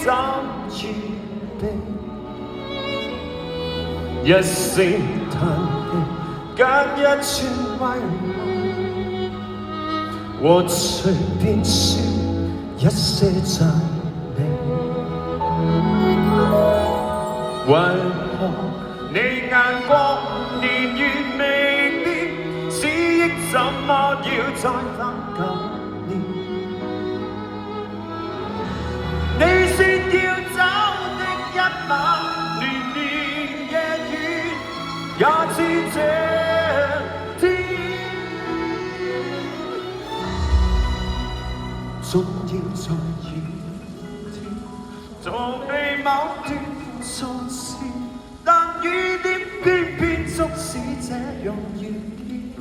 怎預備？一聲嘆氣，間一串慰問，和隨便說一些讚美。為何你眼光年月未變，思憶怎麼要再翻舊年？你說要走的一晚，年年夜月也似這天，總要在雨天逃避某段相思，但雨點偏偏促使這樣遇見，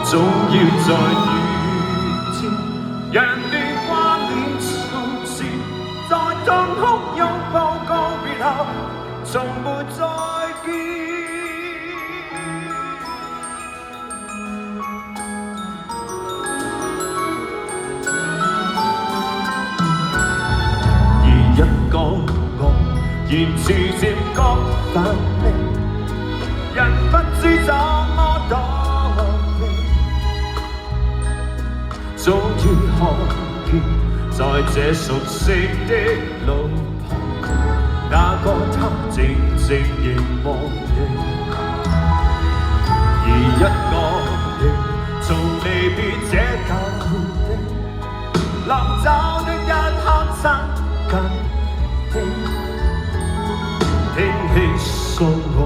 總要在雨天讓你掛念從前，在痛哭擁抱告別後，從沒再見。而一個我現時漸覺乏味，人不知怎麼躲避，終於看見在這熟悉的路旁，那個他靜靜凝望你。而一個你從離別這舊地，臨走的一刻親近你，聽氣訴我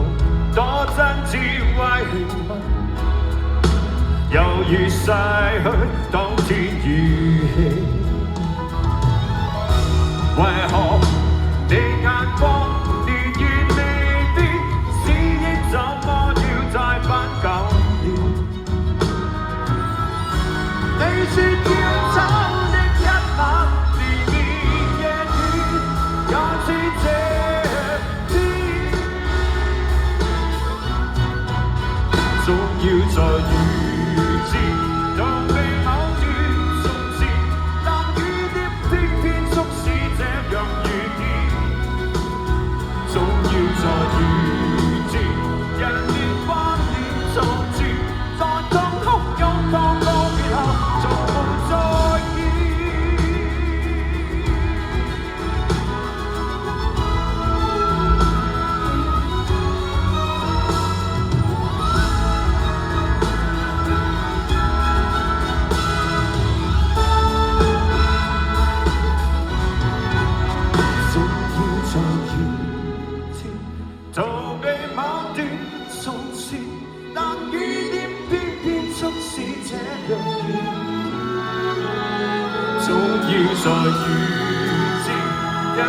多真摯慰問，猶如逝去當天語氣。為何你眼光年月未變，思憶怎麼要再翻舊年？你說要走的一晚，年年夜月也似這天，總要在雨天逃避某段從前，但雨點偏偏促使這樣遇見，總要在雨天人面掛念從前，在痛哭擁抱告別後，從無再見。逃避某段從前，但雨點偏偏促使這樣遇，總要在雨天人